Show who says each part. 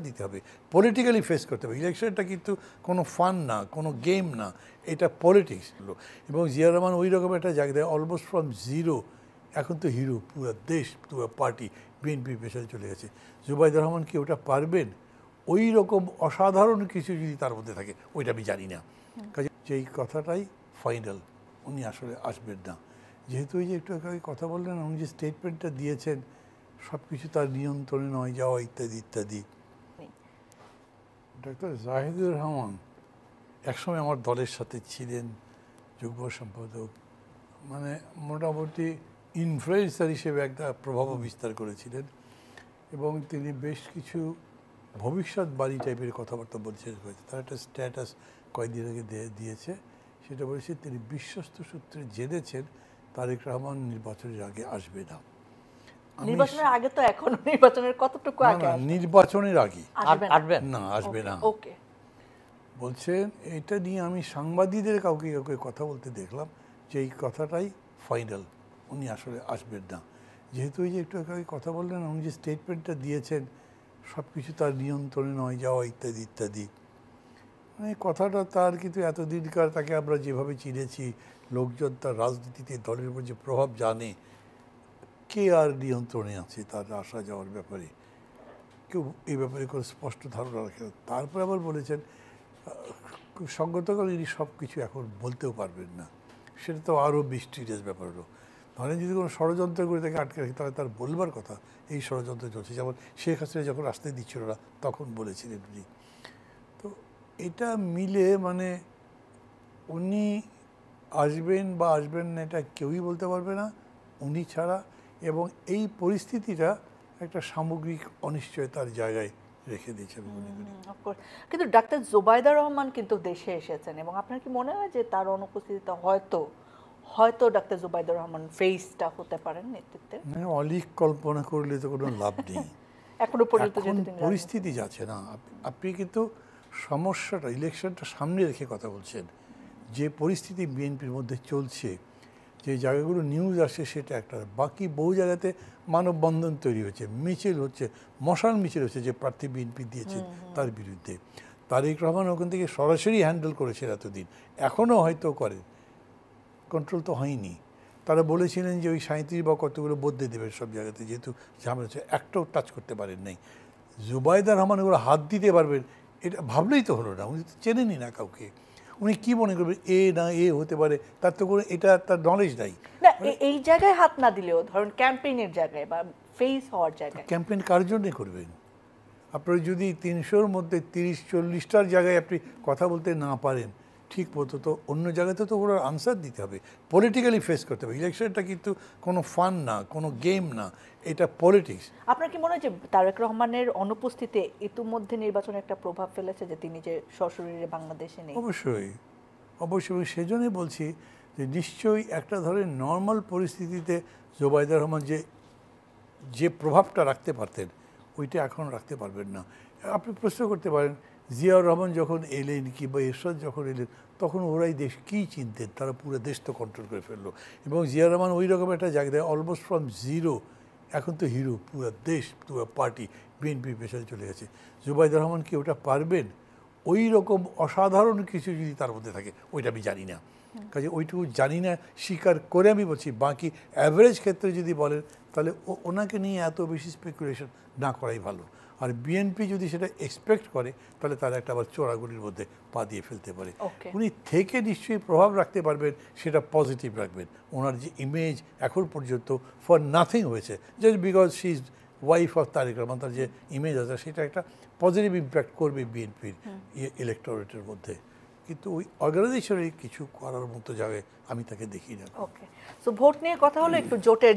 Speaker 1: দিতে হবে, politically face করতে হবে। ইলেকশনটা কিন্তু কোনো ফান না, কোনো গেম না, এটা পলিটিক্স। এবং জিয়াউর রহমান ওই রকম একটা জায়গায় অলমোস্ট ফ্রম জিরো এখন তো হিরো, পুরো দেশ পুরো পার্টি বিএনপির পেছনে চলে গেছে। জুবাইদুর রহমান কি ওটা পারবেন? ওই রকম অসাধারণ কিছু যদি তার মধ্যে থাকে, ওইটা আমি জানি না। কাজে যেই কথাটাই ফাইনাল, উনি আসলে আসবেন না। যেহেতু ওই যে একটু আগে কথা বললেন, উনি যে স্টেটমেন্টটা দিয়েছেন সব কিছু তার নিয়ন্ত্রণে নয় যাওয়া ইত্যাদি ইত্যাদি। ডক্টর জাহিদুর রহমান একসময় আমার দলের সাথে ছিলেন, যুগ্ম সম্পাদক, মানে মোটামুটি ইনফ্লুয়েন্সার হিসেবে একটা প্রভাব বিস্তার করেছিলেন। এবং তিনি বেশ কিছু ভবিষ্যৎবাণী টাইপের কথাবার্তা বলছেন। তার একটা স্ট্যাটাস কয়েকদিন আগে দিয়েছে, সেটা বলেছে তিনি বিশ্বস্ত সূত্রে জেনেছেন তারেক রহমান নির্বাচনের আগে আসবে না।
Speaker 2: নির্বাচনের আগে তো এখন নির্বাচনের কতটুকু আগে
Speaker 1: নির্বাচনের আগে
Speaker 2: আসবেন
Speaker 1: না, আসবে না।
Speaker 2: ওকে,
Speaker 1: বলছেন এটা নিয়ে আমি সাংবাদিকদের কাউকে কাউকে কথা বলতে দেখলাম যে এই কথাটাই ফাইনাল, উনি আসলে আসবেন না। যেহেতু ওই যে একটু আগে কথা বললেন, উনি যে স্টেটমেন্টটা দিয়েছেন সব কিছু তার নিয়ন্ত্রণে নয় যাওয়া ইত্যাদি ইত্যাদি, মানে কথাটা তার কিন্তু এতদিনকার তাকে আমরা যেভাবে চিনেছি, লোকজন তার রাজনীতিতে দলের উপর যে প্রভাব জানে, কে আর নিয়ন্ত্রণে আছে তার আসা যাওয়ার ব্যাপারে? কেউ এই ব্যাপারে কোনো স্পষ্ট ধারণা রাখে। তারপরে আবার বলেছেন খুব সঙ্গত করে ইনি সব কিছু এখন বলতেও পারবেন না। সেটা তো আরও মিস্টিরিয়াস ব্যাপার হলো। ধরেন যদি কোনো ষড়যন্ত্র করে তাকে আটকে রাখে, তাহলে তার বলবার কথা এই ষড়যন্ত্র চলছে। যেমন শেখ হাসিনা যখন আসতে দিচ্ছিল না তখন বলেছিলেন উনি। তো এটা মিলে মানে উনি আসবেন বা আসবেন না এটা কেউই বলতে পারবে না উনি ছাড়া। এবং এই পরিস্থিতিটা একটা সামগ্রিক অনিশ্চয়তার জায়গায় রেখে দিয়েছে আমি মনে করি।
Speaker 2: কিন্তু ডাক্তার জুবাইদা রহমান কিন্তু দেশে এসেছেন, এবং আপনার কি মনে হয় যে তার অনুপস্থিতিতে হয়তো ডাক্তার জুবাইদা রহমান ফেসটা হতে পারেন নেতৃত্বে?
Speaker 1: মানে অলিক কল্পনা করলে তো কোনো লাভ নেই।
Speaker 2: এখনো পর্যন্ত
Speaker 1: পরিস্থিতি যাচ্ছে না। আপনি কিন্তু সমস্যাটা ইলেকশনটা সামনে রেখে কথা বলছেন। যে পরিস্থিতি বিএনপির মধ্যে চলছে, যে জায়গাগুলো নিউজ আসছে সেটা একটা, বাকি বহু জায়গাতে মানববন্ধন তৈরি হচ্ছে, মিছিল হচ্ছে, মশাল মিছিল হচ্ছে যে প্রার্থী বিএনপি দিয়েছে তার বিরুদ্ধে। তারেক রহমান ওখান থেকে সরাসরি হ্যান্ডেল করেছেন এতদিন, এখনও হয়তো করেন, কন্ট্রোল তো হয়নি। তারা বলেছিলেন যে ওই 37 বা কতগুলো বদলে দেবেন সব জায়গাতে, যেহেতু ঝামেলা হচ্ছে, একটাও টাচ করতে পারেন নাই। জুবাইদা রহমান ওগুলো হাত দিতে পারবেন এটা ভাবলেই তো হলো না। উনি তো চেনেনই না কাউকে, উনি কি মনে করবেন এ না এ হতে পারে, তার তো কোনো এটা তার নলেজ নাই।
Speaker 2: না এই জায়গায় হাত না দিলেও ধরুন ক্যাম্পেইনের জায়গায় বা ফেস হওয়ার জায়গায়।
Speaker 1: ক্যাম্পেইন কার জন্য করবেন? আপনার যদি 300-র মধ্যে 30-40টার জায়গায় আপনি কথা বলতে না পারেন ঠিক মতো, তো অন্য জায়গাতে তো ওরা আনসার দিতে হবে, পলিটিক্যালি ফেস করতে হবে। ইলেকশনটা কিন্তু কোনো ফান না, কোনো গেম না, এটা পলিটিক্স।
Speaker 2: আপনার কি মনে হয় যে তারেক রহমানের অনুপস্থিতিতে ইতিমধ্যে নির্বাচনে একটা প্রভাব ফেলেছে যে তিনি যে সশরীরে বাংলাদেশে নেই?
Speaker 1: অবশ্যই অবশ্যই, সেজন্যই বলছি যে নিশ্চয়ই একটা ধরনের নর্মাল পরিস্থিতিতে জুবাইদা রহমান যে প্রভাবটা রাখতে পারতেন ওইটা এখন রাখতে পারবেন না। আপনি প্রশ্ন করতে পারেন জিয়াউর রহমান যখন এলেন কিংবা এরশাদ যখন এলেন তখন ওরাই দেশ কী চিনতেন, তারা পুরো দেশ তো কন্ট্রোল করে ফেললো। এবং জিয়াউর রহমান ওই রকম একটা জায়গায় অলমোস্ট ফ্রম জিরো এখন তো হিরো, পুরো দেশ পুরো পার্টি বিএনপির পেছনে চলে গেছে। জুবাইদুর রহমান কি ওটা পারবেন? ওই রকম অসাধারণ কিছু যদি তার মধ্যে থাকে, ওইটা আমি জানি না। কাজে ওইটুকু জানি না স্বীকার করে আমি বলছি। বাকি অ্যাভারেজ ক্ষেত্রে যদি বলেন তাহলে ওনাকে নিয়ে এত বেশি স্পেকুলেশন না করাই ভালো। আর বিএনপি যদি সেটা এক্সপেক্ট করে তাহলে তারা একটা আবার চোরাগুলির মধ্যে পা দিয়ে ফেলতে পারে। উনি থেকে নিশ্চয়ই প্রভাব রাখতে পারবেন, সেটা পজিটিভ রাখবেন। ওনার যে ইমেজ এখন পর্যন্ত ফর নাথিং হয়েছে, just because she is wife of Tarique Rahman, তার যে ইমেজ আছে সেটা একটা পজিটিভ ইম্প্যাক্ট করবে বিএনপির ইলেকটোরেটের মধ্যে। কিন্তু ওই অর্গানাইজেশনের কিছু করার মতো জায়গায় আমি তাকে দেখি না।
Speaker 2: ওকে, সো ভোট নিয়ে কথা হলো, একটু জোটের